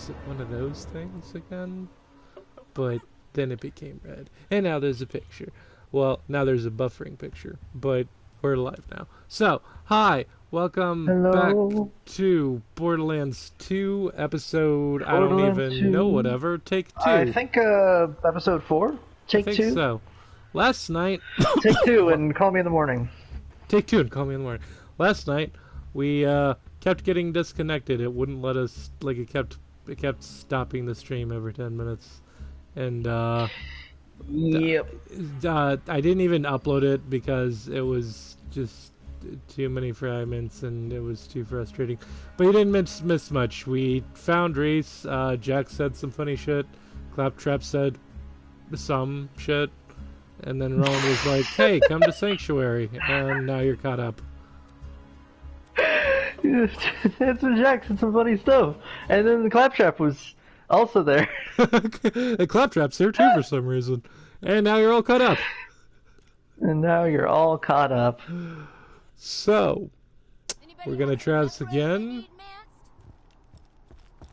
was one of those things again, but then it became red. And now there's a picture. Well, now there's a buffering picture, but we're live now. So, hi, welcome back Hello. to Borderlands 2, episode, I don't Borderlands even know, 2. whatever, take I 2. think episode 4. I Take think 2. so. Last night, Take 2 well, and call me in the morning. take 2 and call me in the morning. Last night, we kept getting disconnected. It wouldn't let us, like, it kept stopping the stream every 10 minutes. And, Yep. I didn't even upload it because it was just too many fragments and it was too frustrating. But you didn't miss much. We found Reese. Jack said some funny shit. Claptrap said some shit. And then Roland was like, hey, come to Sanctuary. And now you're caught up. It's Jack said some funny stuff. And then the Claptrap was also there. And Claptrap's there too for some reason. And now you're all caught up. And now you're all caught up. So, we're gonna try this again.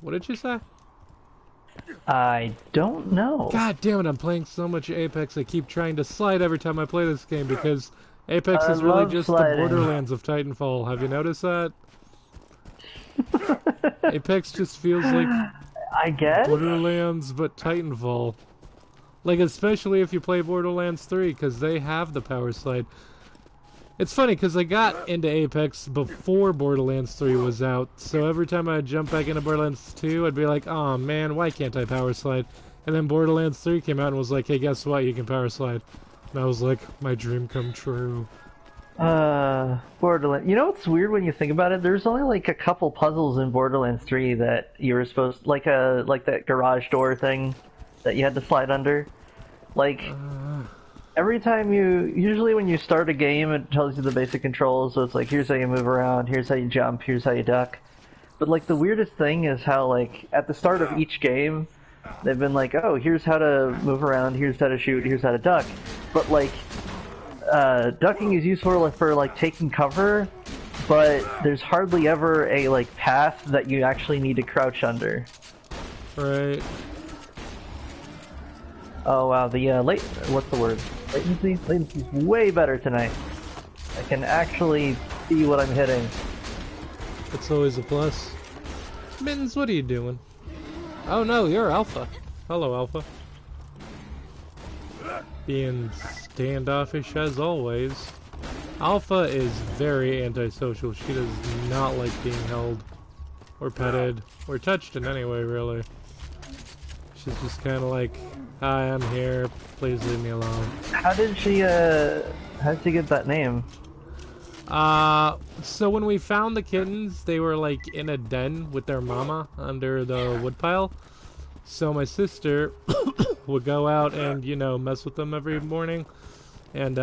What did you say? I don't know. God damn it, I'm playing so much Apex, I keep trying to slide every time I play this game because Apex I is really love just sliding. the Borderlands of Titanfall. Have you noticed that? Apex just feels like I guess? Borderlands but Titanfall. Like, especially if you play Borderlands 3, because they have the power slide. It's funny, because I got into Apex before Borderlands 3 was out, so every time I'd jump back into Borderlands 2, I'd be like, oh man, why can't I power slide? And then Borderlands 3 came out and was like, hey, guess what, you can power slide. And I was like, my dream come true. Borderlands. You know what's weird when you think about it? There's only like a couple puzzles in Borderlands 3 that you were supposed, like that garage door thing that you had to slide under. Like, every time usually when you start a game, it tells you the basic controls, so it's like, here's how you move around, here's how you jump, here's how you duck. But like, the weirdest thing is how, like, at the start of each game, they've been like, oh, here's how to move around, here's how to shoot, here's how to duck. But like, ducking is useful for like taking cover, but there's hardly ever a like path that you actually need to crouch under. Right. Oh wow, the what's the word? Latency? Latency's way better tonight. I can actually see what I'm hitting. It's always a plus. Mittens, what are you doing? Oh no, you're Alpha. Hello, Alpha. Being standoffish as always. Alpha is very antisocial. She does not like being held or petted or touched in any way, really. She's just kind of like, hi, I'm here. Please leave me alone. How did she get that name? So when we found the kittens, they were like in a den with their mama under the woodpile. So my sister would go out and, you know, mess with them every morning. And,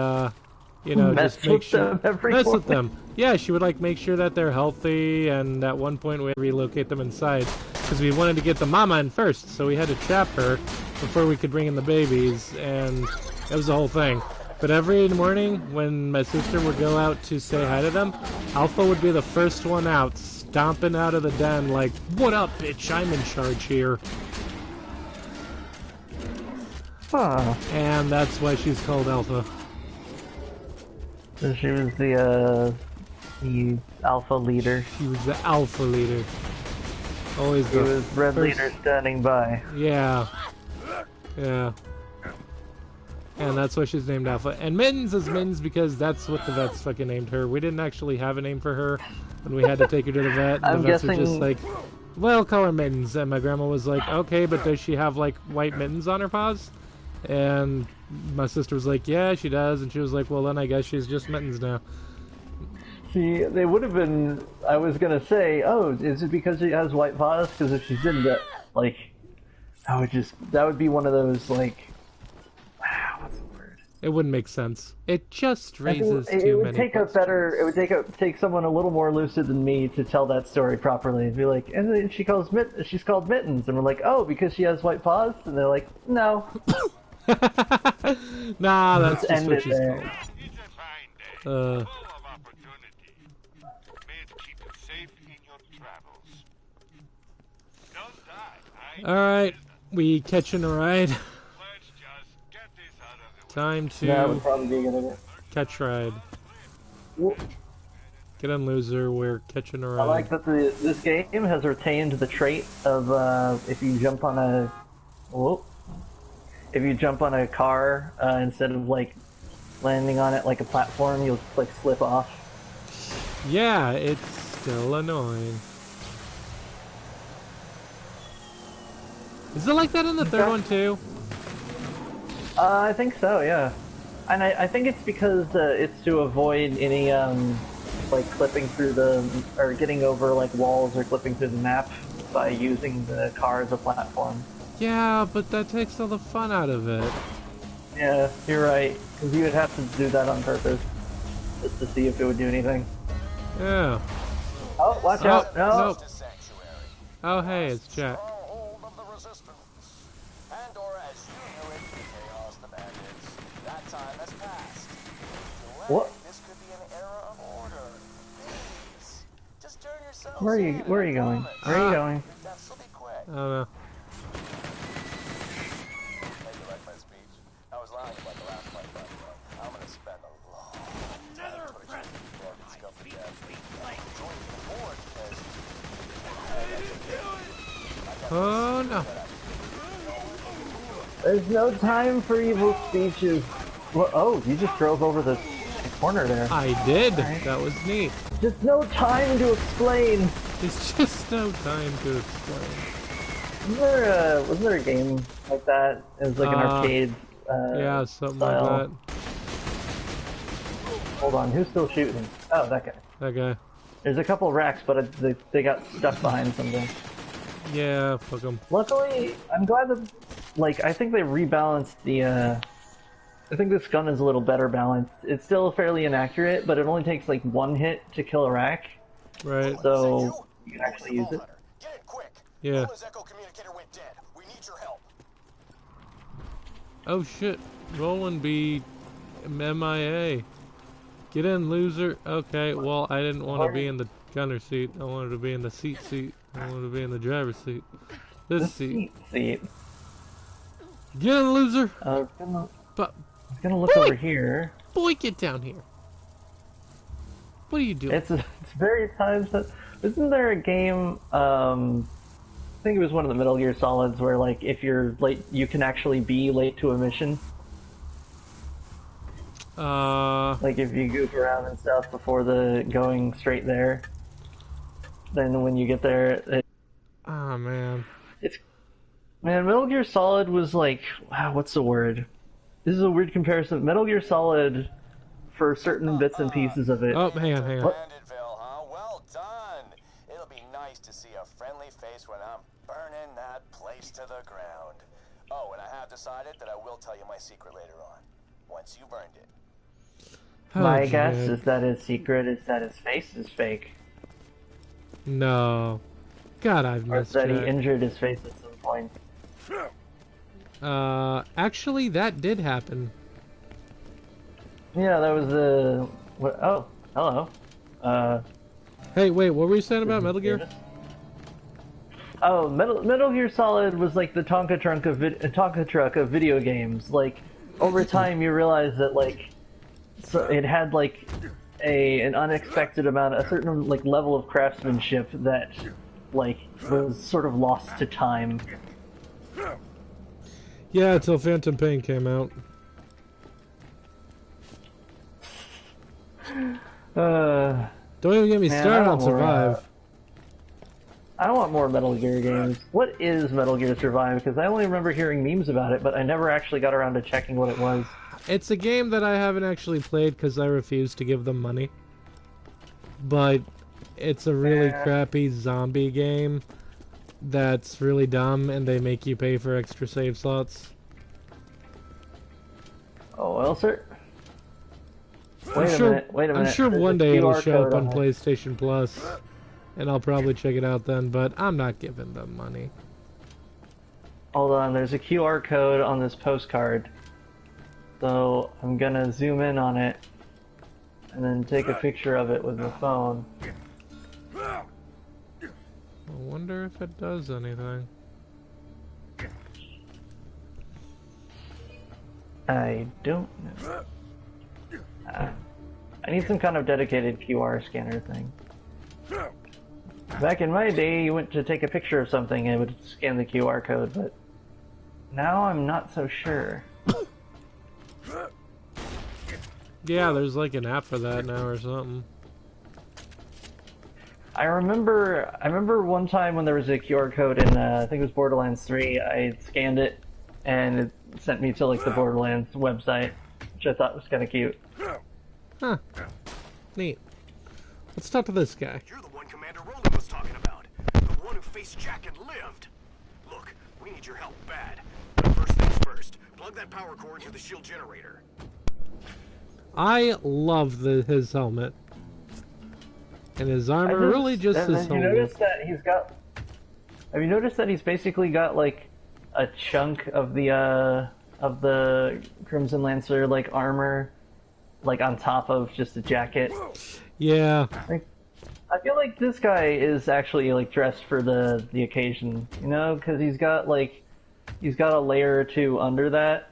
you know, just make sure... Mess with them. Yeah, she would, like, make sure that they're healthy, and at one point we had to relocate them inside. Because we wanted to get the mama in first, so we had to trap her before we could bring in the babies, and it was the whole thing. But every morning, when my sister would go out to say hi to them, Alpha would be the first one out, stomping out of the den like, what up, bitch, I'm in charge here. Huh. And that's why she's called Alpha. So she was the alpha leader. She was the alpha leader. Always She the was red first... leader standing by. Yeah. Yeah. And that's why she's named Alpha. And Mittens is Mittens because that's what the vets fucking named her. We didn't actually have a name for her when we had to take her to the vet. And I'm the vets guessing... were just like, well, call her Mittens. And my grandma was like, okay, but does she have, like, white mittens on her paws? And my sister was like, yeah, she does. And she was like, well, then I guess she's just Mittens now. See, they would have been... I was gonna say, oh, is it because she has white paws? Because if she didn't, like... that would be one of those, like... What's the word? It wouldn't make sense. It just raises too it would many take questions. It would take someone a little more lucid than me to tell that story properly. It'd be like, and then she's called Mittens, and we're like, oh, because she has white paws? And they're like, no. Nah, that's just end what it she's there. called. Alright, we catching a ride. Time That to would probably be a good idea. catch ride. Well, Get on, loser, we're catching a I ride. like that this game has retained the trait of if you jump on a if you jump on a car instead of like landing on it like a platform, you'll like slip off. Yeah, it's still annoying. Is it like that in the third one too? I think so, yeah. And I think it's because it's to avoid any like clipping through or getting over like walls or clipping through the map by using the car as a platform. Yeah, but that takes all the fun out of it. Yeah, you're right. Because you would have to do that on purpose just to see if it would do anything. Yeah. Oh, watch out! No. Nope. Oh, hey, it's Jack. What? Where are you going? Where are you going? I don't know. Oh no. There's no time for evil speeches. Well, oh, you just drove over the corner there. I did. Right. That was neat. Just no time to explain. There's just no time to explain. Wasn't there a game like that? It was like an arcade. Yeah, something style. like that. Hold on, who's still shooting? Oh, that guy. That guy. There's a couple of racks, but they got stuck behind something. Yeah, fuck him. Luckily, I'm glad that, like, I think they rebalanced the, I think this gun is a little better balanced. It's still fairly inaccurate, but it only takes, like, one hit to kill a rack. Right. So, you can actually use it. Yeah. Oh shit. Roland be MIA. Get in, loser. Okay, well, I didn't want to be in the gunner seat. I wanted to be in the seat. I wanted to be in the driver's seat. This seat. Get in, loser. I But was gonna look over here. Boy, get down here. What are you doing? It's very times that. Isn't there a game? I think it was one of the Metal Gear Solids where, like, if you're late, you can actually be late to a mission. Like if you goof around and stuff before going straight there, then when you get there, oh man, Metal Gear Solid was like, wow, what's the word? This is a weird comparison. Metal Gear Solid, for certain bits and pieces of it. Oh, hang on. What? Well done. It'll be nice to see a friendly face when I'm burning that place to the ground. Oh, and I have decided that I will tell you my secret later on, once you've earned it. My guess is that his secret is that his face is fake. No. God, I've missed Or that he injured his face at some point. Actually, that did happen. Yeah, that was the... Oh, hello. Hey, wait, what were you saying about Metal Gear? Oh, Metal Gear Solid was like the Tonka truck of video games. Like, over time you realize that, like, so it had like an unexpected amount, a certain like level of craftsmanship that like was sort of lost to time. Yeah, until Phantom Pain came out. Don't even get me started on Survive. I don't want more Metal Gear games. What is Metal Gear Survive? Because I only remember hearing memes about it, but I never actually got around to checking what it was. It's a game that I haven't actually played because I refuse to give them money. But it's a really crappy zombie game that's really dumb, and they make you pay for extra save slots. Oh, well, sir. Wait a minute. I'm sure one day it'll show up on PlayStation Plus, and I'll probably check it out then, but I'm not giving them money. Hold on, there's a QR code on this postcard. So I'm gonna zoom in on it and then take a picture of it with the phone. I wonder if it does anything. I don't know. I need some kind of dedicated QR scanner thing. Back in my day, you went to take a picture of something and it would scan the QR code, but now I'm not so sure. Yeah, there's like an app for that now or something. I remember one time when there was a QR code in, I think it was Borderlands 3, I scanned it, and it sent me to like the Borderlands website, which I thought was kind of cute. Huh. Neat. Let's talk to this guy. You're the one Commander Roland was talking about. The one who faced Jack and lived. Look, we need your help bad. But first things first, plug that power cord into the shield generator. I love his helmet. And his armor really just his Have you noticed that he's got... Have you noticed that he's basically got like a chunk of the Crimson Lancer like armor like on top of just a jacket? Yeah. Like, I feel like this guy is actually like dressed for the occasion, you know, because he's got a layer or two under that.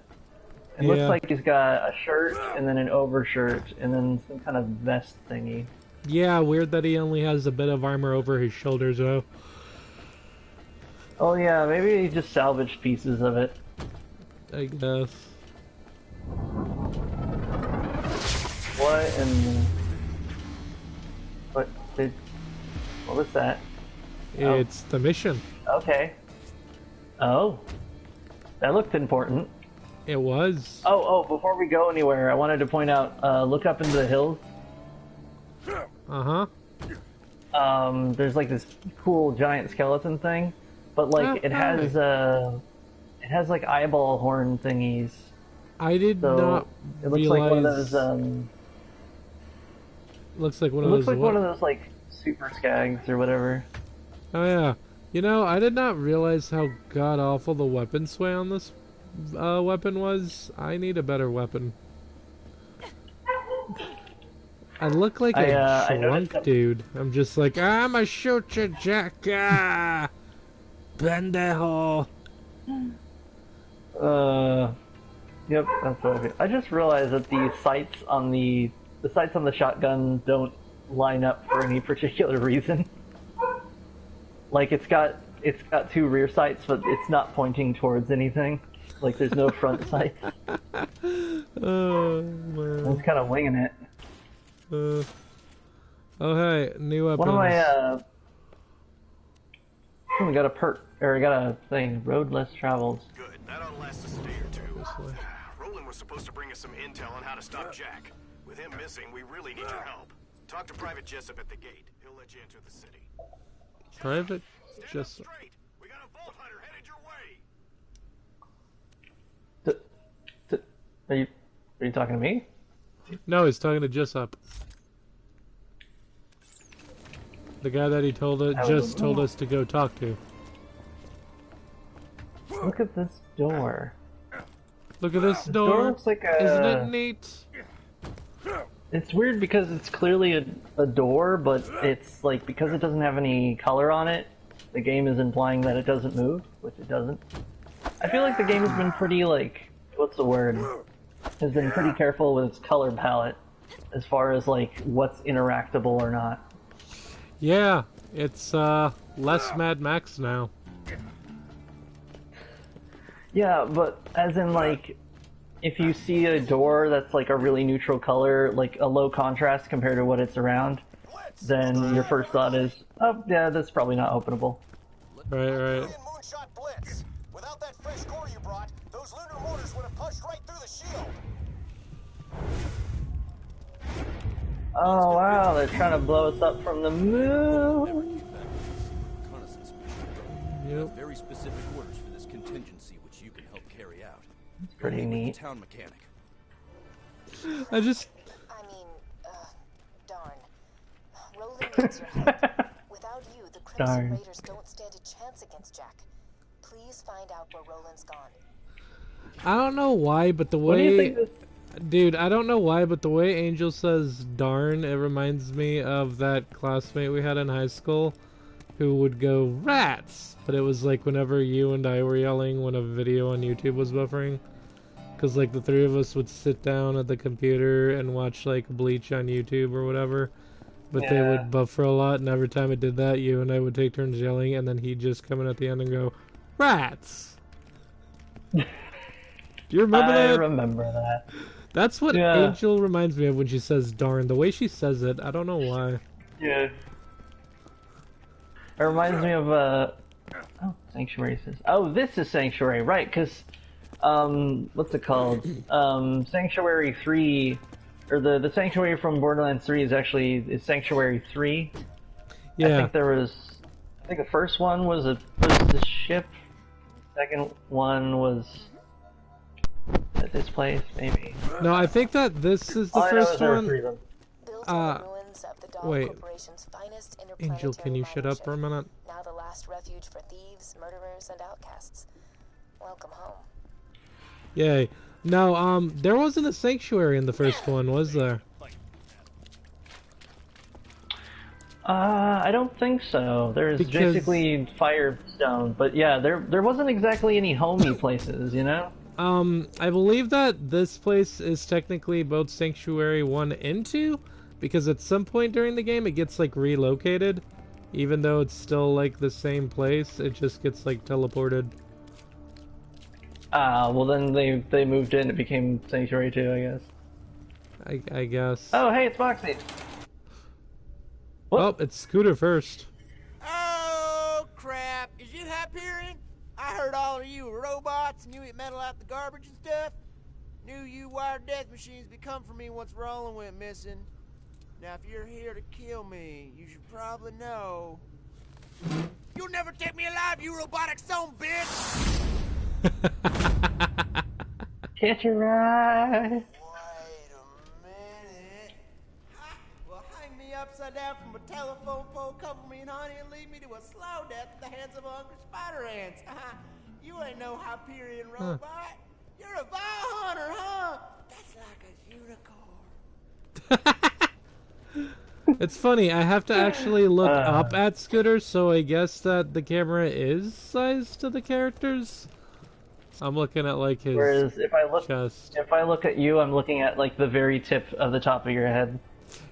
It looks like he's got a shirt and then an overshirt and then some kind of vest thingy. Yeah, weird that he only has a bit of armor over his shoulders though. Oh yeah, maybe he just salvaged pieces of it. I guess. What in... What was that? It's the mission. Okay. Oh. That looked important. It was. Oh, before we go anywhere, I wanted to point out, look up into the hills. Uh-huh. There's like this cool giant skeleton thing, but like it has like eyeball horn thingies. I did So not it looks realize... like one of those Looks like one it of looks those... like one of those like super skags or whatever. Oh yeah. You know, I did not realize how god-awful the weapon sway on this weapon was. I need a better weapon. I look like a drunk dude. I'm just like, I'ma shoot you, Jack. Ah! Pendejo. Yep, that's what I feel. I just realized that the sights on the sights on the shotgun don't line up for any particular reason. Like it's got two rear sights, but it's not pointing towards anything. Like there's no front sights. Oh man. I was kind of winging it. Oh hey, new weapons. One of my I got a perk, or I got a thing. Road less traveled. Good. That ought to last us a day or two. Roland was supposed to bring us some intel on how to stop Jack. With him missing, we really need your help. Talk to Private Jessup at the gate. He'll let you into the city. Private Jessup. Straight. We got a vault hunter headed your way. Are you talking to me? No, he's talking to Jessup. The guy that he told us to go talk to. Look at this door. Look at this The door. door looks like a... Isn't it neat? It's weird because it's clearly a door, but it's like, because it doesn't have any color on it, the game is implying that it doesn't move, which it doesn't. I feel like the game has been pretty, like, what's the word? Has been pretty careful with its color palette as far as, like, what's interactable or not. Yeah, it's less Mad Max now. Yeah, but as in, like, if you see a door that's like a really neutral color, like a low contrast compared to what it's around, then your first thought is, oh yeah, that's probably not openable. Right. Moonshot blitz. Without that fresh core you brought, those lunar mortars would have punched right through the shield. Oh wow, they're trying to blow us up from the moon. Yep. Very specific orders for this contingency, which you can help carry out. It's pretty neat. Town mechanic. I mean, darn. Roland needs your help. Without you, the Crimson Raiders don't stand a chance against Jack. Please find out where Roland's gone. I don't know why, but the What do you way... think this... Dude, I don't know why, but the way Angel says darn, it reminds me of that classmate we had in high school who would go, rats! But it was like whenever you and I were yelling when a video on YouTube was buffering. Because, like, the three of us would sit down at the computer and watch, like, Bleach on YouTube or whatever. But they would buffer a lot, and every time it did that, you and I would take turns yelling, and then he'd just come in at the end and go, "Rats!" Do you remember that? I remember that. That's what Angel reminds me of when she says "darn." The way she says it, I don't know why. Yeah. It reminds me of, oh, Sanctuary says... Oh, this is Sanctuary, right, because, what's it called? Sanctuary 3... Or the Sanctuary from Borderlands 3 is Sanctuary 3. Yeah. I think the first one was the ship. Second one was at this place, maybe. No, I think that this is the first one. Built on the ruins of the Dawn wait. Corporation's finest Angel, can you shut up for a minute? Now the last refuge for thieves, murderers, and outcasts. Welcome home. Yay. No, there wasn't a sanctuary in the first one, was there? I don't think so. There's basically Firestone, but yeah, there wasn't exactly any homey places, you know? I believe that this place is technically both Sanctuary 1 and 2, because at some point during the game it gets, like, relocated. Even though it's still, like, the same place, it just gets, like, teleported. Well then they moved in, it became Sanctuary 2, I guess. I guess. Oh, hey, it's Moxie! Well, it's Scooter first. Oh, crap. Is it Hyperion? I heard all of you were robots and you eat metal out the garbage and stuff. Knew you wired death machines would come for me once Roland went missing. Now, if you're here to kill me, you should probably know. You'll never take me alive, you robotic son bitch! Catch your eye! Wait a minute. Ha! Well, hang me upside down from a telephone pole, cover me in honey, and lead me to a slow death at the hands of hungry spider ants. You ain't no Hyperion robot. You're a vile hunter, huh? That's like a unicorn. It's funny, I have to actually look up at Scooter, so I guess that the camera is sized to the characters. I'm looking at, like, his Whereas if chest. if I look at you, I'm looking at, like, the very tip of the top of your head.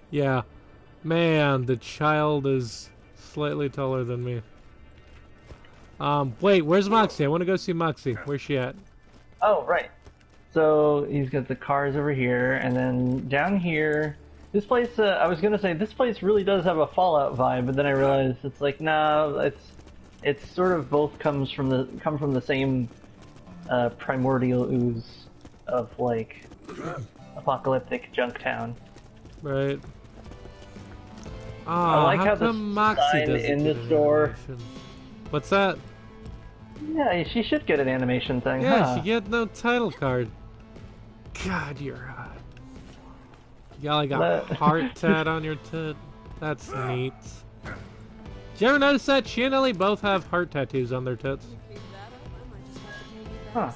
Yeah. Man, the child is slightly taller than me. Wait, where's Moxie? I want to go see Moxie. Where's she at? Oh, right. So he's got the cars over here, and then down here, this place. I was gonna say this place really does have a Fallout vibe, but then I realized it's like, nah, it's sort of both come from the same primordial ooze of, like, apocalyptic junk town. Right. I like how the Moxie sign in the store. What's that? Yeah, she should get an animation thing. Yeah, huh? she get no title card. God, you're hot. You got like a heart tat on your tit. That's neat. Did you ever notice that she and Ellie both have heart tattoos on their tits? Huh.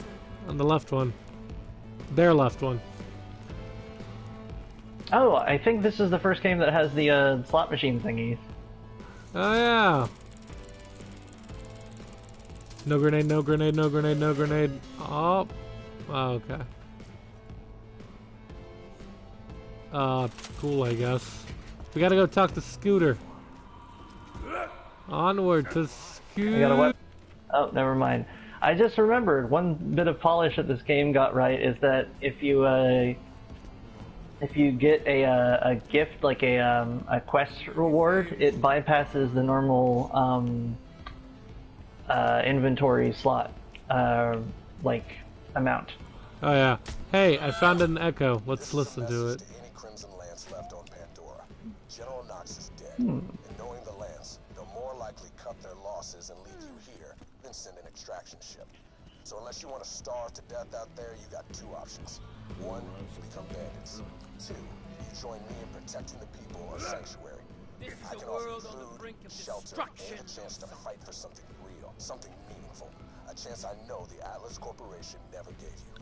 On the left one. Their left one. Oh, I think this is the first game that has the slot machine thingies. Oh yeah. No grenade, no grenade, no grenade, no grenade. Oh. Oh, okay. Cool, I guess. We gotta go talk to Scooter. Onward to Scooter. I got a what? Oh, never mind. I just remembered one bit of polish that this game got right is that if you get a gift, like a quest reward, it bypasses the normal inventory slot like amount. Oh yeah. Hey, I found an echo. Let's listen to it. Any Crimson Lance left on Pandora. General Knox is dead, and knowing the Lance, they'll more likely cut their losses and leave you here than send an extraction ship. So unless you want to starve to death out there, you got two options. One, you become bandits. Two, you join me in protecting the people of Sanctuary. I can offer food, shelter, and a chance to fight for something real, something meaningful. A chance I know the Atlas Corporation never gave you.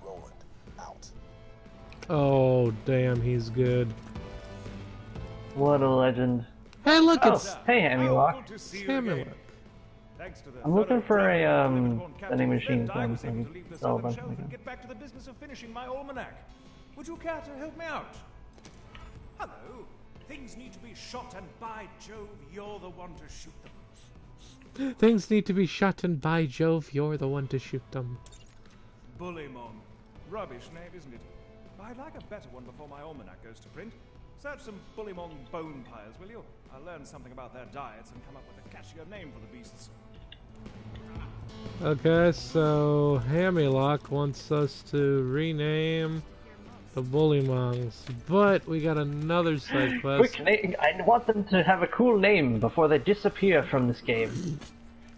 Roland, out. Oh, damn, he's good. What a legend. Hey, look, Oh, it's hey, Hammy Walk. Samuel. thanks to the I'm looking for a vending vending machine I thing was so I able to can leave the sell a southern bunch shelf of and them. get back to the business of finishing my almanac. Would you care to help me out? Hello. Things need to be shot, and by Jove, you're the one to shoot them. Things need to be shot, and by Jove, you're the one to shoot them. Bullymong. Rubbish name, isn't it? I'd like a better one before my almanac goes to print. Search some Bullymong bone piles, will you? I'll learn something about their diets and come up with a catchier name for the beasts. Okay, so Hammerlock wants us to rename the Bullymongs, but we got another side quest. Quick name! I want them to have a cool name before they disappear from this game.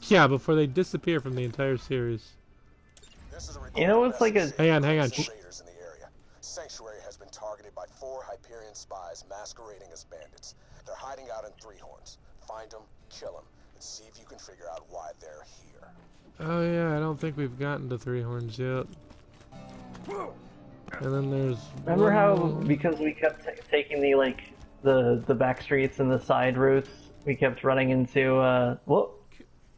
Yeah, before they disappear from the entire series. You know, it's like a... Hang on. Invaders in the area. Sanctuary has been targeted by 4 Hyperion spies masquerading as bandits. They're hiding out in Three Horns. Find them, kill them, and see if you can figure out why they're here. Oh yeah, I don't think we've gotten to Three Horns yet. And then there's... Remember how, because we kept taking the, like, the back streets and the side routes, we kept running into, whoa.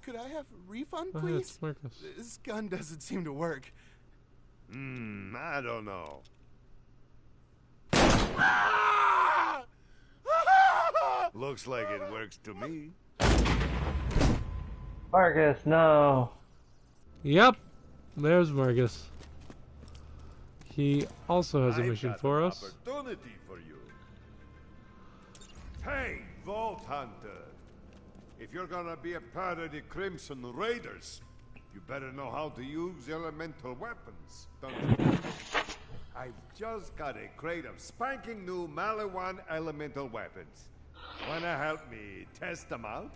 Could I have a refund, Oh, yeah, please? it's Marcus. This gun doesn't seem to work. I don't know. Looks like it works to me. Marcus, no. Yep, there's Marcus. He also has a mission I've got for an us. opportunity for you. Hey, Vault Hunter. If you're gonna be a part of the Crimson Raiders, you better know how to use elemental weapons, don't you? I've just got a crate of spanking new Malawan elemental weapons. Wanna help me test them out?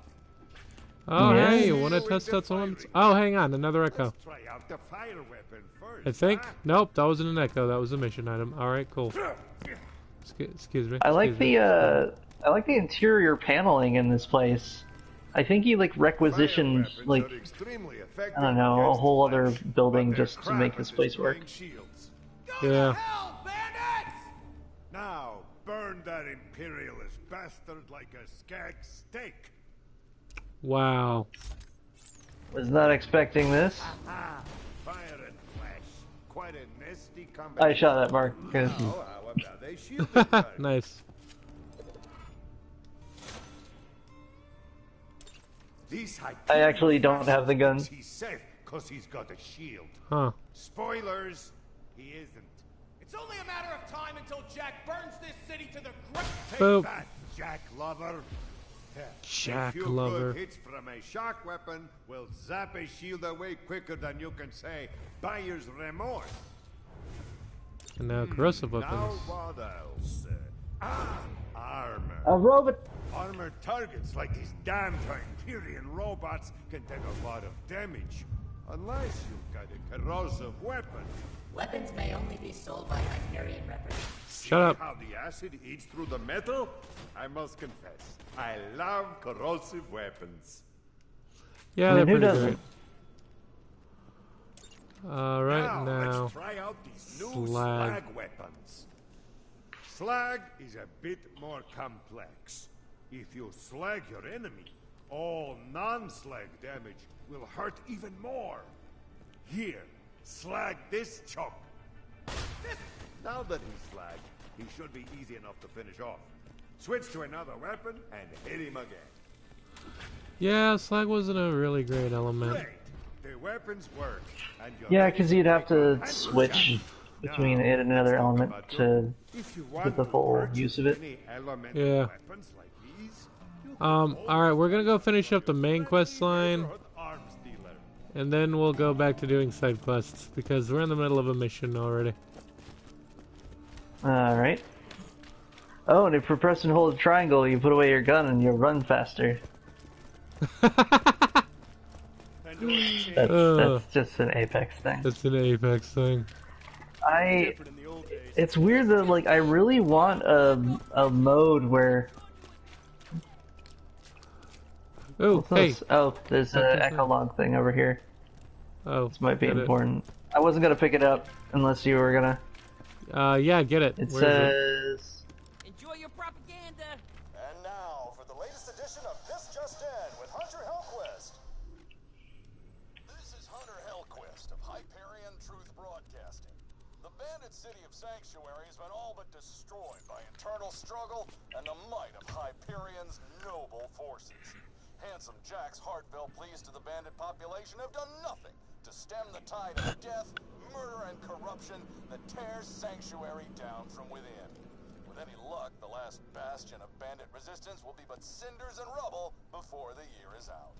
Oh, Yeah. hey, you want to test out someone's... Oh, hang on, another echo. Let's try out the fire weapon first. I think... huh? Nope, that wasn't an echo, that was a mission item. Alright, cool. Excuse me. I like excuse me. I like the interior paneling in this place. I think he, like, requisitioned, Fire weapons like, are extremely effective I don't know, a against whole other flesh, building but they're just to make crap this at place work. destroying shields. Yeah. Hell, bandits! Now, burn that imperialist bastard like a skag steak. Wow. Was not expecting this. Fire and flesh. Quite a nasty I combination. shot at Marcus. Oh, how about they shield it? Nice. These I actually don't have the gun. He's safe because he's got a shield. Huh. Spoilers, he isn't. It's only a matter of time until Jack burns this city to the ground. Take Boop. that, Jack Lover. Jack a few Lover. good hits from a shock weapon will zap a shield away quicker than you can say buyer's remorse. And now corrosive Now weapons. what else? Armor. A robot. Armored targets like these damn Hyperion robots can take a lot of damage. Unless you've got a corrosive weapon. Weapons may only be sold by Hyperion representatives. See Shut up. how the acid eats through the metal? I must confess, I love corrosive weapons. Yeah, I mean, they're who pretty doesn't? great. Right now. Let's try out these new Slag. slag weapons. Slag is a bit more complex. If you slag your enemy, all non-slag damage will hurt even more. Here, slag this chunk. Now that he's slagged, he should be easy enough to finish off. Switch to another weapon and hit him again. Yeah, slag wasn't a really great element. Great. The weapons work. And you're Yeah, ready because you'd have to take on switch Jack. between Now, it and another let's talk element about to if you get want the to full purchase use of it. any elemental Yeah. weapons like these, you can Alright, we're gonna go finish up the main quest line, neighborhood arms dealer. and then we'll go back to doing side quests, because we're in the middle of a mission already. Alright. Oh, and if you press and hold triangle, you put away your gun and you run faster. That's just an Apex thing. That's an Apex thing. It's weird that, like, I really want a mode where... Oh, What's hey! this? Oh, there's an What's this echo log thing over here. Oh, This might be get it. important. I wasn't gonna pick it up unless you were gonna. Yeah, get it. It Where is it? says... Enjoy your propaganda. And now for the latest edition of This Just In with Hunter Hellquist. Truth Broadcasting. The bandit city of Sanctuary has been all but destroyed by internal struggle and the might of Hyperion's noble forces. Handsome Jack's heartfelt pleas to the bandit population have done nothing to stem the tide of death, murder, and corruption that tears Sanctuary down from within. With any luck, the last bastion of bandit resistance will be but cinders and rubble before the year is out.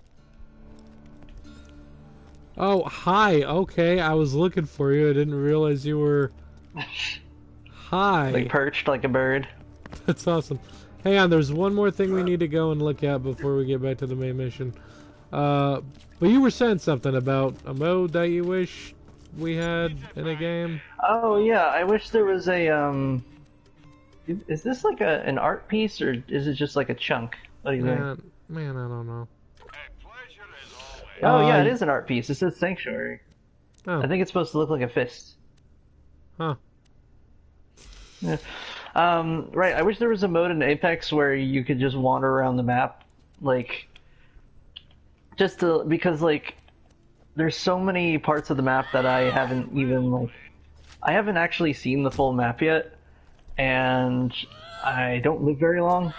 Oh, hi. Okay, I was looking for you. I didn't realize you were... Hi. Like perched like a bird. That's awesome. Hang on, there's one more thing we need to go and look at before we get back to the main mission. But you were saying something about a mode that you wish we had in a game? Oh yeah, I wish there was a Is this like an art piece or is it just like a chunk? What do you think? Man, I don't know. Oh yeah, it is an art piece. It says Sanctuary. Oh. I think it's supposed to look like a fist. Huh. Yeah. Right, I wish there was a mode in Apex where you could just wander around the map, like, because, like, there's so many parts of the map that I haven't even, like, I haven't actually seen the full map yet, and I don't live very long,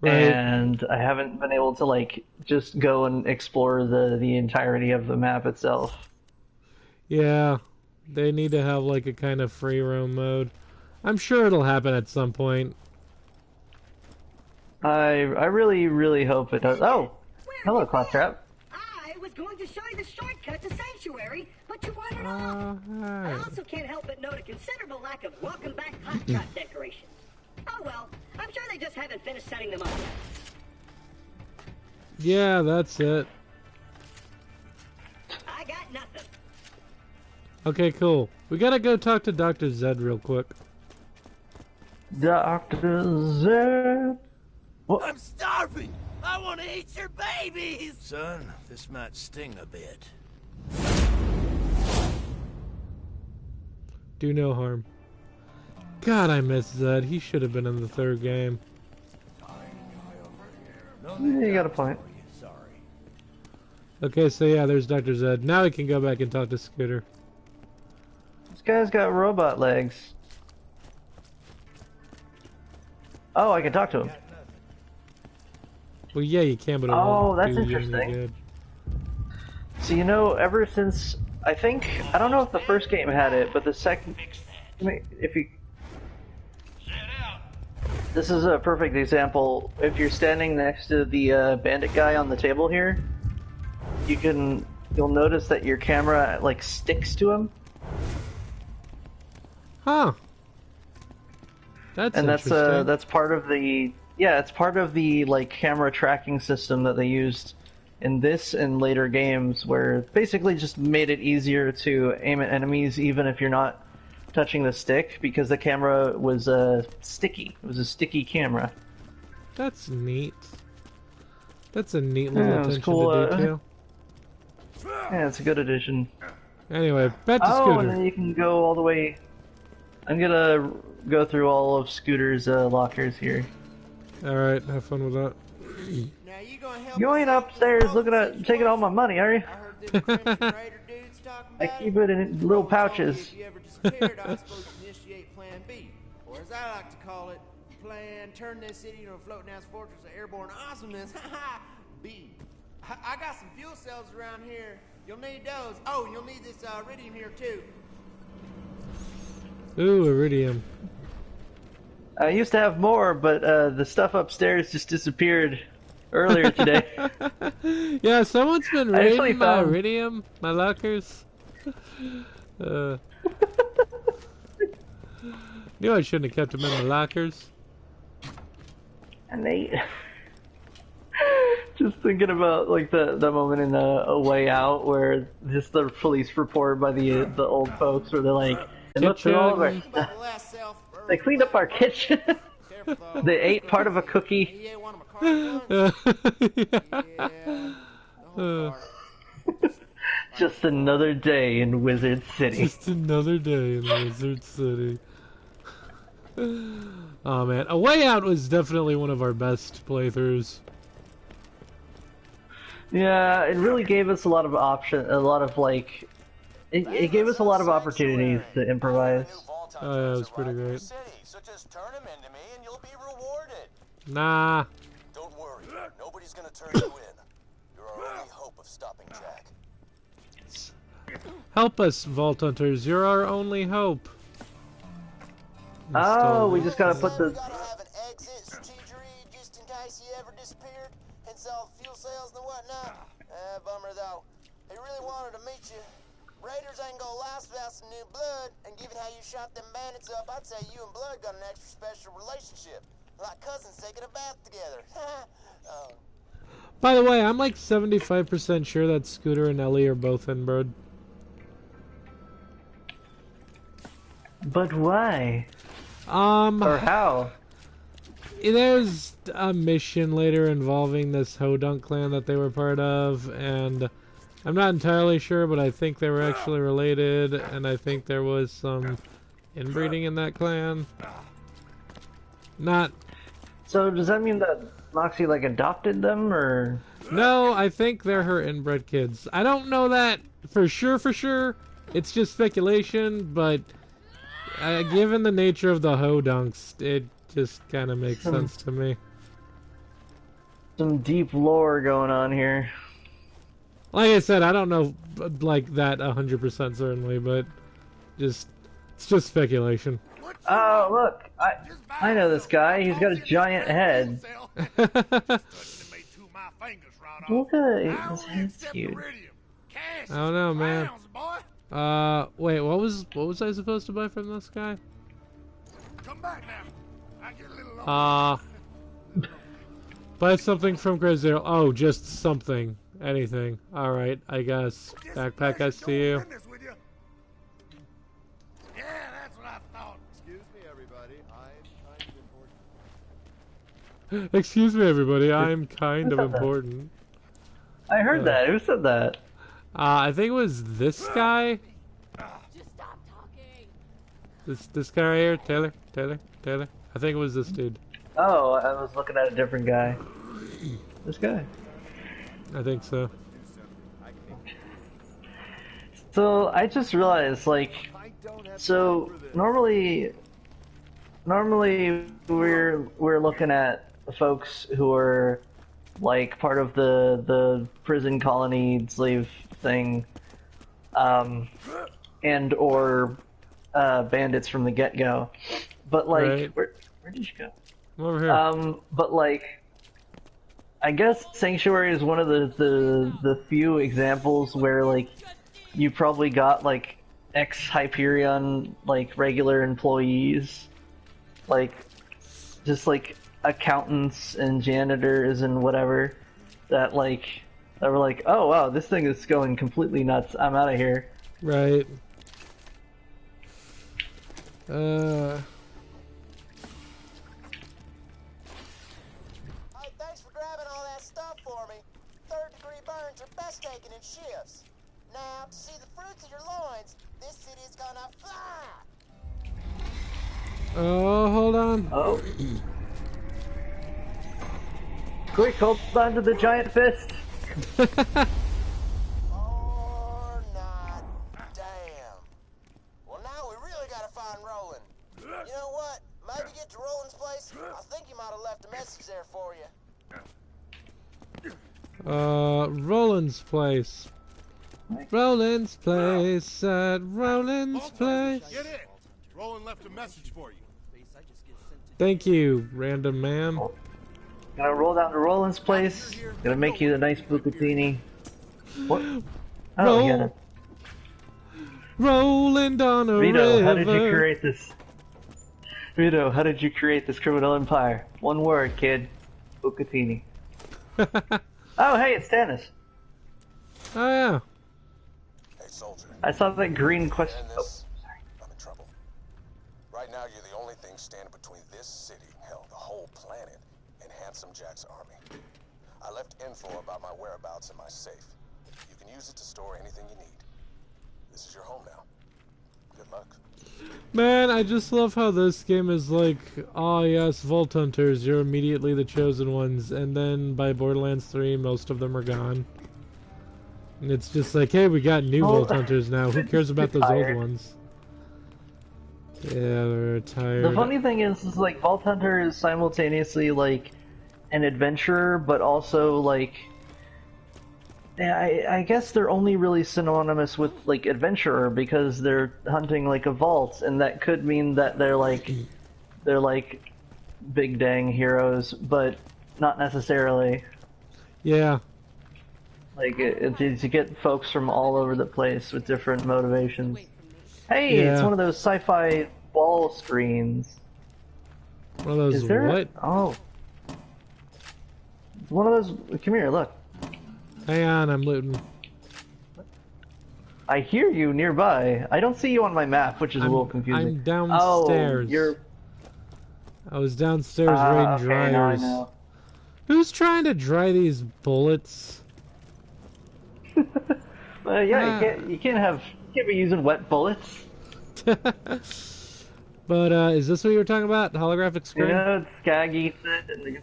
Right. and I haven't been able to, like, just go and explore the entirety of the map itself. Yeah, they need to have, like, a kind of free roam mode. I'm sure it'll happen at some point. I really, really hope it does. Oh! Hello, Claptrap. I was going to show you the shortcut to Sanctuary, but you wandered off. I also can't help but note a considerable lack of welcome back hot shot decorations. Oh well, I'm sure they just haven't finished setting them up yet. Yeah, that's it. I got nothing. Okay, cool. We gotta go talk to Dr. Zed real quick. Dr. Zed. What? I'm starving! I want to eat your babies! Son, this might sting a bit. Do no harm. God, I miss Zed. He should have been in the third game. You got a point. Sorry. Okay, so yeah, there's Dr. Zed. Now we can go back and talk to Scooter. This guy's got robot legs. Oh, I can talk to him. Well, yeah, you can, but it Oh, won't that's do you any interesting. good. So, you know, ever since, I don't know if the first game had it, but the second, this is a perfect example. If you're standing next to the bandit guy on the table here, you'll notice that your camera, like, sticks to him. Huh. That's And interesting. that's part of the, yeah, it's part of the, like, camera tracking system that they used in this and later games, where basically just made it easier to aim at enemies even if you're not touching the stick, because the camera was sticky. It was a sticky camera. That's neat. That's a neat little Yeah, it was attention cool, to detail. Yeah, it's a good addition. Anyway, back to Oh, Scooter. and then you can go all the way. I'm gonna go through all of Scooter's lockers here. Alright, have fun with that. Now you gonna help You us ain't out with upstairs this looking boat at taking all my money, are you? I heard them Crimson Raider dudes talking I about keep it in little pouches. If you ever disappeared, I was supposed to initiate Plan B, or as I like to call it, Plan Turn this city into a floating-ass fortress of airborne awesomeness. Haha, B. I got some fuel cells around here. You'll need those. Oh, and you'll need this iridium here too. Ooh, Iridium. I used to have more, but the stuff upstairs just disappeared earlier today. Yeah, someone's been I actually raiding my found- Iridium, my lockers. Knew I shouldn't have kept them in my lockers. And they just thinking about like the moment in A Way Out where just the police report by the old folks where they're like, they looked through all of our Kitchen. stuff. The last self. They cleaned up our kitchen. Careful, though. They ate part of a cookie. He ate one of my cards once. Yeah. Yeah, the whole card. Just another day in Wizard City. Just another day in Lizard City. Oh man, A Way Out was definitely one of our best playthroughs. Yeah, it really gave us a lot of option, a lot of like it gave us a lot of opportunities to improvise. Oh, yeah, it was pretty great. So just turn him into me and you'll be rewarded. Nah. Don't worry, nobody's gonna turn you in. You're our only hope of stopping Jack. Help us, Vault Hunters. You're our only hope. Oh, we just gotta put the... We gotta have an exit strategy just in case he ever disappeared. Hence all the fuel cells and whatnot. Bummer though. He really wanted to meet you. Raiders ain't gonna last without some new blood, and given how you shot them bandits up, I'd say you and Blood got an extra special relationship. Like cousins taking a bath together. By the way, I'm like 75% sure that Scooter and Ellie are both inbred. But why? Or how? There's a mission later involving this Hodunk clan that they were part of, and I'm not entirely sure, but I think they were actually related, and I think there was some inbreeding in that clan. Not... So does that mean that Moxie, like, adopted them, or...? No, I think they're her inbred kids. I don't know that for sure. It's just speculation, but given the nature of the Hodunks, it just kind of makes sense to me. Some deep lore going on here. Like I said, I don't know, like, that 100% certainly, but it's just speculation. Oh, look, I know this guy. He's got a giant head. Look at it. His head's huge. I don't know, man. Wait, what was I supposed to buy from this guy? Come back now. I get a little buy something from Crazy. Oh, just something. Anything. Alright, I guess. Backpack I see you. Yeah, that's what I thought. Excuse me, everybody. I'm kind of important. Excuse me, everybody. I'm kind of important. I heard that. Who said that? I think it was this guy. Just stop talking. This guy right here, Taylor. I think it was this dude. Oh, I was looking at a different guy. This guy. I think so. So I just realized, like, so normally we're looking at folks who are like part of the prison colony slave thing, and or bandits from the get-go. But like, right. where did you go? I'm over here. But like, I guess Sanctuary is one of the few examples where like you probably got like ex-Hyperion like regular employees, like just like accountants and janitors and whatever that were like, oh wow, this thing is going completely nuts. I'm out of here. Right. Thanks for grabbing all that stuff for me. Third-degree burns are best taken in shifts. Now, to see the fruits of your loins, this city's gonna fly. Oh, hold on. Oh. Quick, hold on to the giant fist. Or not. Damn. Well, now we really gotta find Roland. You know what? Maybe get to Roland's place? I think he might have left a message there for you. Roland's place. Roland's place at Roland's place. Get in. Roland left a message for you. Thank you, random man. Gonna roll down to Roland's place. Gonna make you a nice bucatini. What? Oh, you gotta... Roland on a Vito, river. how did you create this? Vito, how did you create this criminal empire? One word, kid. Bucatini. Oh, hey, it's Stannis. Oh, yeah. Hey, soldier. I saw that green question. Oh, sorry. I'm in trouble. Right now, you're the only thing standing between this city, hell, the whole planet, and Handsome Jack's army. I left info about my whereabouts in my safe. You can use it to store anything you need. This is your home now. Good luck. Man, I just love how this game is like, oh yes, Vault Hunters, you're immediately the chosen ones, and then by Borderlands 3, most of them are gone. And it's just like, hey, we got new Vault Hunters now. Who cares about those old Tired. ones? Yeah, they're The tired. funny thing is like Vault Hunter is simultaneously like an adventurer, but also like I guess they're only really synonymous with like adventurer because they're hunting like a vault, and that could mean that they're like big dang heroes, but not necessarily. Yeah. Like to get folks from all over the place with different motivations. Hey, Yeah. it's one of those sci-fi wall screens. One of those Is there? what? Oh. It's one of those. Come here, look. Hang on, I'm looting. I hear you nearby. I don't see you on my map, which is a little confusing. I'm downstairs. Oh, you're. I was downstairs raiding Okay, dryers. now I know. Who's trying to dry these bullets? Yeah, you can't be using wet bullets. But is this what you were talking about? The holographic screen? You know, Skag eats it, and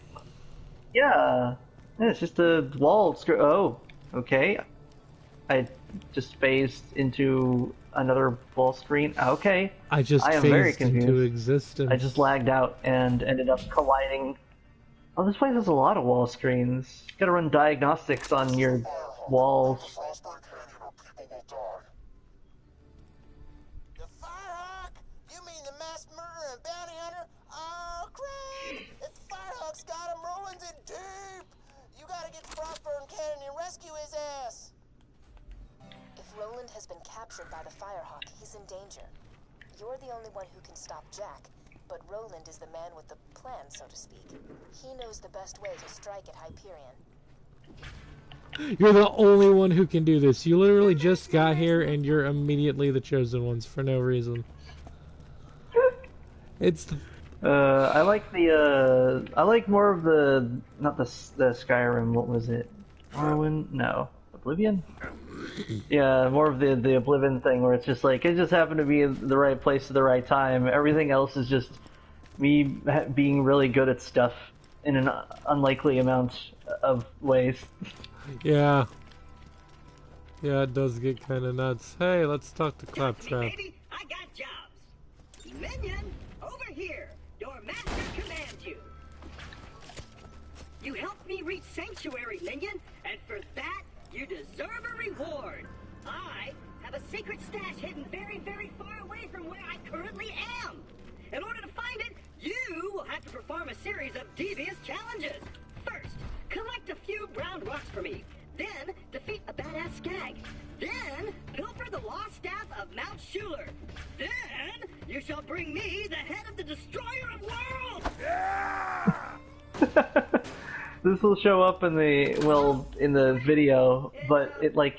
yeah, it's just a wall screen. Oh, okay. I just phased into another wall screen. Okay. I am very phased into confused. existence. I just lagged out and ended up colliding. Oh, this place has a lot of wall screens. You gotta run diagnostics on your walls. The Firehawk? You mean the mass murderer and bounty hunter? Oh, crap! If the Firehawk's got him, Roland's in deep! You gotta get to Frostburn Canyon and rescue his ass! If Roland has been captured by the Firehawk, he's in danger. You're the only one who can stop Jack, but Roland is the man with the plan, so to speak. He knows the best way to strike at Hyperion. You're the only one who can do this. You literally just got here and you're immediately the chosen ones for no reason. It's I like I like more of the, not the Skyrim, what was it? Morrowind? No. Oblivion? Yeah, more of the Oblivion thing where it's just like, it just happened to be in the right place at the right time. Everything else is just me being really good at stuff in an unlikely amount of ways. Yeah. Yeah, it does get kind of nuts. Hey, let's talk to Claptrap. Baby, I got jobs. Minion, over here. Your master commands you. You helped me reach Sanctuary, Minion, and for that, you deserve a reward. I have a secret stash hidden very, very far away from where I currently am. In order to find it, you will have to perform a series of devious challenges. First, collect a few brown rocks for me. Then, defeat a badass skag. Then, pilfer the lost staff of Mount Schuler. Then, you shall bring me the head of the Destroyer of Worlds! This will show up in the video, but it like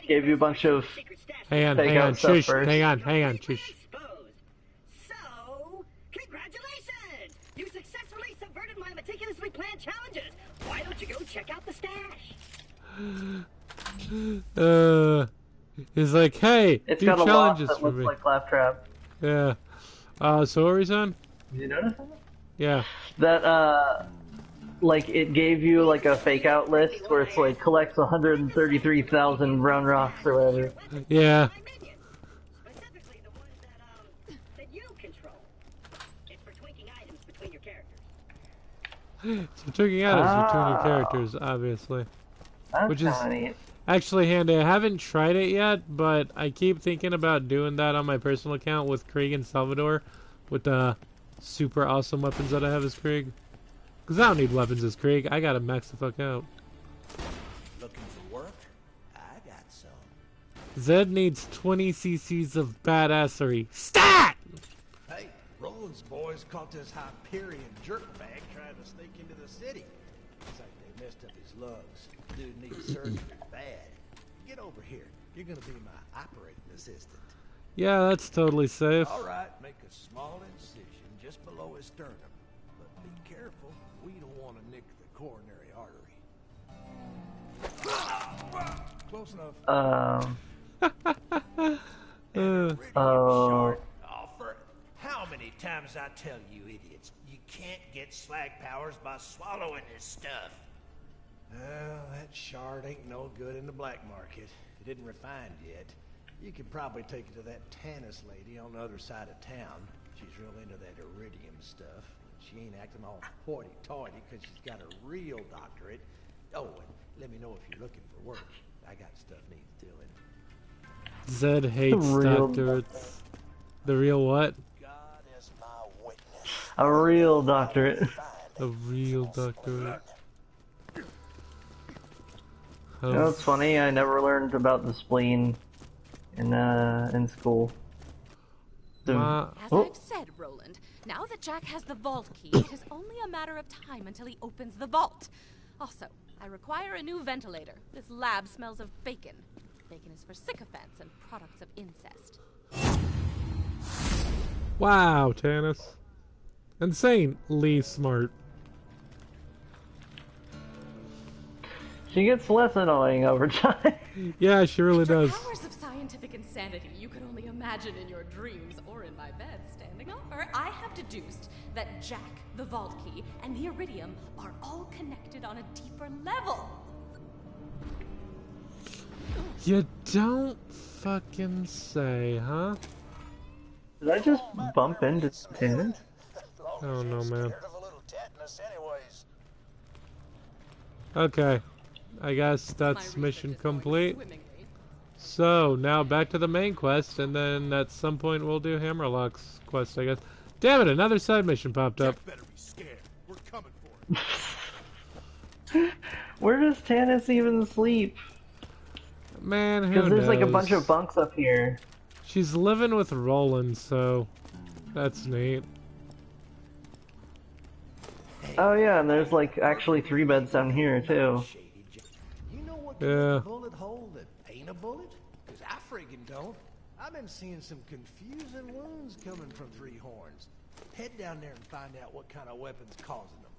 gave you a bunch of Hang fake out on, stuff shush, first. hang on, shush. So, congratulations! You successfully subverted my meticulously planned challenges. Why don't you go check out the stash? He's like, hey, It's do got a lock challenges that for looks me. like Claptrap. Yeah. So what were you saying? Did you notice that? Yeah. That like it gave you like a fake out list where it's like collects 133,000 brown rocks or whatever. Yeah. Specifically the ones that you control. It's for tweaking items between your characters. So taking out is between your characters, obviously. That's Which is kinda neat. actually handy. I haven't tried it yet, but I keep thinking about doing that on my personal account with Krieg and Salvador, with the super awesome weapons that I have as Krieg. Because I don't need weapons as Krieg. I gotta max the fuck out. Looking for work? I got some. Zed needs 20 cc's of badassery. Stat! Hey, Roland's boys caught this Hyperion jerkbag trying to sneak into the city. Looks like they messed up his lugs. Dude needs surgery bad. Get over here. You're gonna be my operating assistant. Yeah, that's totally safe. All right, make a small incision just below his sternum. But be careful. We don't want to nick the coronary artery. Close enough. Oh. How many times I tell you idiots, you can't get slag powers by swallowing this stuff. Well, that shard ain't no good in the black market. It isn't refined yet. You could probably take it to that Tannis lady on the other side of town. She's real into that iridium stuff. She ain't acting all hoity-toity because she's got a real doctorate. Oh, and let me know if you're looking for work. I got stuff needs doing. Zed hates doctorates. The real what? God is my witness. A real doctorate. A real doctorate. You know, it's funny. I never learned about the spleen in school. Ma As I've said, Roland, now that Jack has the vault key, it is only a matter of time until he opens the vault. Also, I require a new ventilator. This lab smells of bacon. Bacon is for sycophants and products of incest. Wow, Tannis. Insanely smart. She gets less annoying over time. Yeah, she really does. Hours of scientific insanity you could only imagine in your dreams or in my bed standing over, I have deduced that Jack, the vault key, and the iridium are all connected on a deeper level. You don't fucking say, huh? Did I just bump into Tannis? I don't know, man. Scared of a little tetanus anyways. Okay. I guess that's mission complete. So, now back to the main quest, and then at some point we'll do Hammerlock's quest, I guess. Damn it, another side mission popped up. Better be scared. We're coming for it. Where does Tannis even sleep? Man, who Because there's like a knows? bunch of bunks up here. She's living with Roland, so that's neat. Oh yeah, and there's like actually 3 beds down here too. You know what Yeah. bullet hole that ain't a bullet? Because I friggin' don't. I've been seeing some confusing wounds coming from Three Horns. Head down there and find out what kind of weapon's causing them.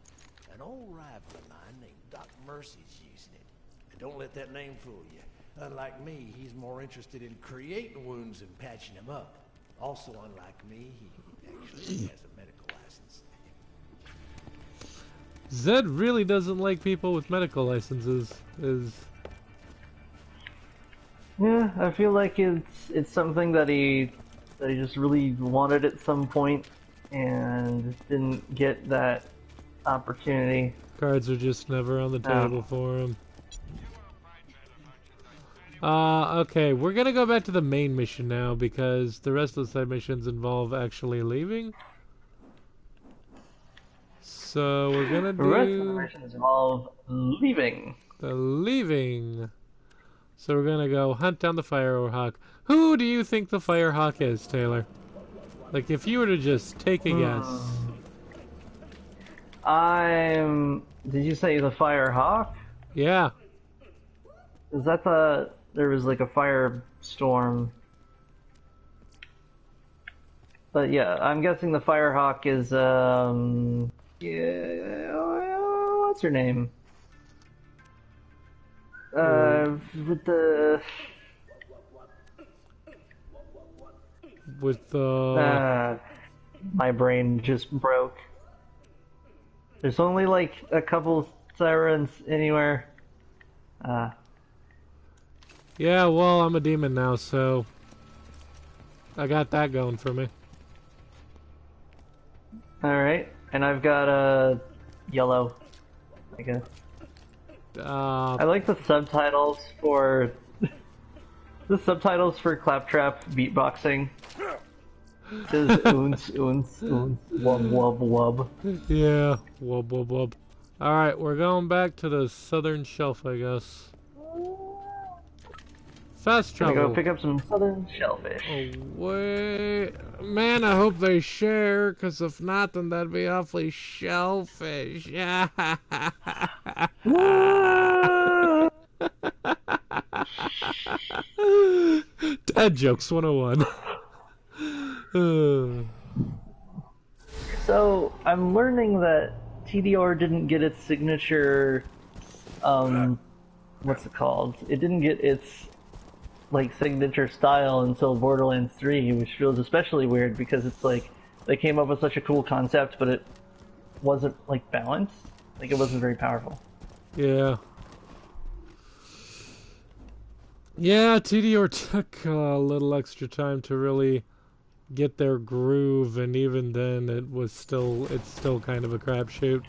An old rival of mine named Doc Mercy's using it. And don't let that name fool you. Unlike me, he's more interested in creating wounds and patching them up. Also, unlike me, he actually has a medical license. Zed really doesn't like people with medical licenses. Yeah, I feel like it's something that he just really wanted at some point and didn't get that opportunity. Cards are just never on the table for him. Okay, we're gonna go back to the main mission now because the rest of the side missions involve actually leaving. So we're gonna The rest of the do missions involve leaving. the leaving. So we're gonna go hunt down the Firehawk. Who do you think the Firehawk is, Taylor? Like, if you were to just take a guess. Did you say the Firehawk? Yeah. Is that there was like a firestorm? But yeah, I'm guessing the Firehawk is, what's her name? With the... my brain just broke. There's only like a couple sirens anywhere. Yeah, well, I'm a demon now, so I got that going for me. Alright, and I've got a yellow, I guess. I like the subtitles for Claptrap beatboxing. It says oons, oons, oons, wub, wub, wub. Yeah, wub, wub, wub. Alright, we're going back to the southern shelf, I guess. Fast travel. Gonna go pick up some southern shellfish. Oh, wait. Man, I hope they share, because if not, then that'd be awfully shellfish. Yeah. Dad jokes 101. So, I'm learning that TDR didn't get its signature, what's it called? It didn't get its, like, signature style until Borderlands 3, which feels especially weird because it's like, they came up with such a cool concept, but it wasn't, like, balanced. Like, it wasn't very powerful. Yeah. Yeah, TDR took a little extra time to really get their groove, and even then, it's still kind of a crapshoot.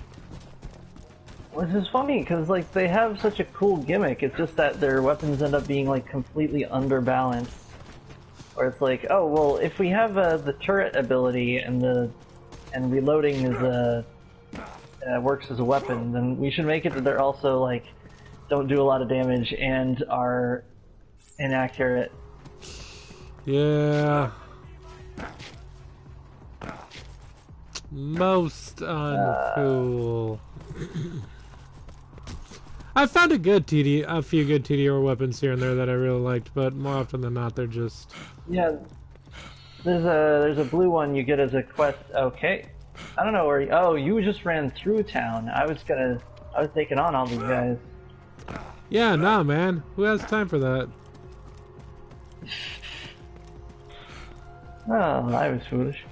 Which is funny, because, like, they have such a cool gimmick, it's just that their weapons end up being, like, completely underbalanced. Where it's like, oh, well, if we have the turret ability and reloading is works as a weapon, then we should make it that they're also, like, don't do a lot of damage and are inaccurate. Yeah. Most uncool. I found a few good TDR weapons here and there that I really liked, but more often than not, they're just... Yeah, there's a blue one you get as a quest. Okay, I don't know where. Oh, you just ran through town. I was taking on all these guys. Yeah, nah, man. Who has time for that? Oh, I was foolish.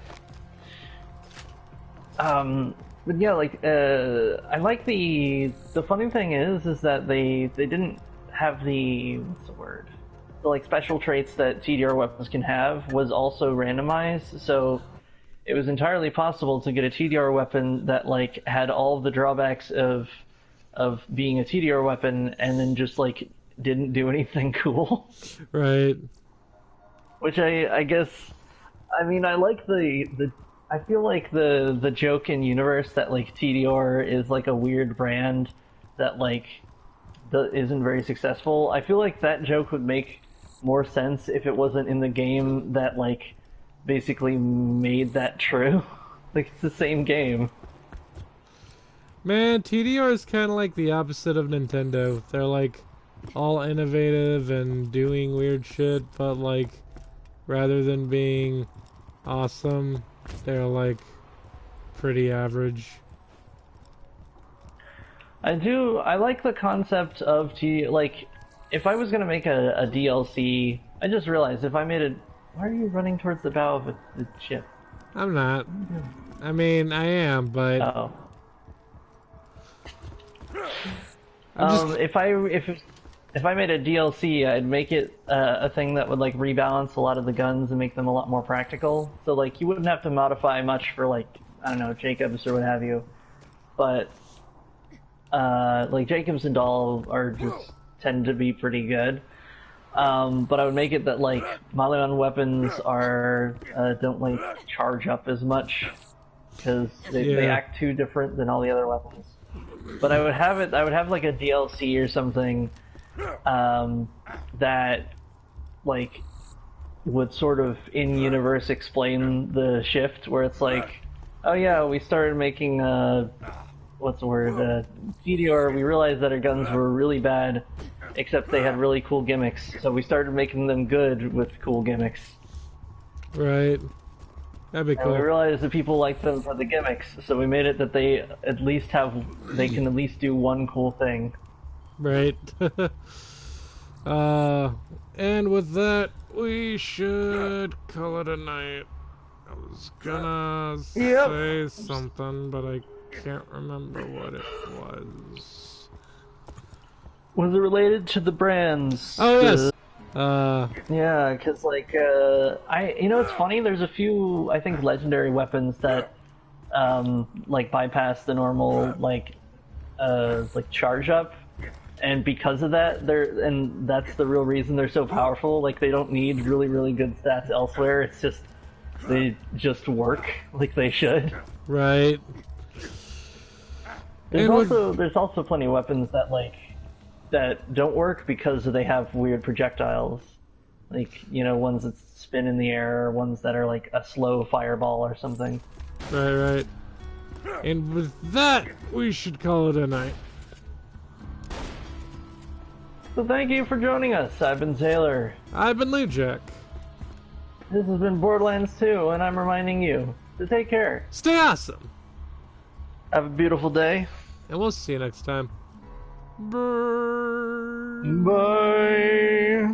But yeah, like, I like the funny thing is that they didn't have what's the word? The, like, special traits that TDR weapons can have was also randomized, so it was entirely possible to get a TDR weapon that, like, had all of the drawbacks of being a TDR weapon and then just, like, didn't do anything cool. Right. Which I guess, I mean, I like I feel like the joke in universe that, like, TDR is like a weird brand that, like, isn't very successful. I feel like that joke would make more sense if it wasn't in the game that, like, basically made that true. Like, it's the same game. Man, TDR is kind of like the opposite of Nintendo. They're, like, all innovative and doing weird shit, but, like, rather than being awesome, they're, like, pretty average. I like the concept of like, if I was gonna make a DLC, I just realized if I made a... Why are you running towards the bow of the ship? I'm not. I mean, I am, but... Oh. If I made a DLC, I'd make it a thing that would, like, rebalance a lot of the guns and make them a lot more practical. So, like, you wouldn't have to modify much for, like, I don't know, Jacobs or what have you. But like, Jacobs and Dahl tend to be pretty good. But I would make it that, like, Malian weapons don't, like, charge up as much because they act too different than all the other weapons. But I would have like a DLC or something that, like, would sort of in universe explain the shift, where it's like, oh yeah, we started making what's the word, TDR. We realized that our guns were really bad, except they had really cool gimmicks, so we started making them good with cool gimmicks. Right. That'd be cool. And we realized that people liked them for the gimmicks, so we made it that they can at least do one cool thing. Right. And with that, we should call it a night. I was gonna say something, but I can't remember what it was. Was it related to the brands? Oh, yes. Yeah, because, like, it's funny, there's a few, I think, legendary weapons that, like, bypass the normal, like charge up, and because of that, and that's the real reason they're so powerful. Like, they don't need really, really good stats elsewhere, it's just, they just work like they should. Right. There's also plenty of weapons that, like, that don't work because they have weird projectiles. Like, ones that spin in the air, or ones that are like a slow fireball or something. Right. And with that, we should call it a night. So thank you for joining us. I've been Sailor. I've been Jack. This has been Borderlands 2, and I'm reminding you to take care. Stay awesome. Have a beautiful day. And we'll see you next time. Bye. Bye.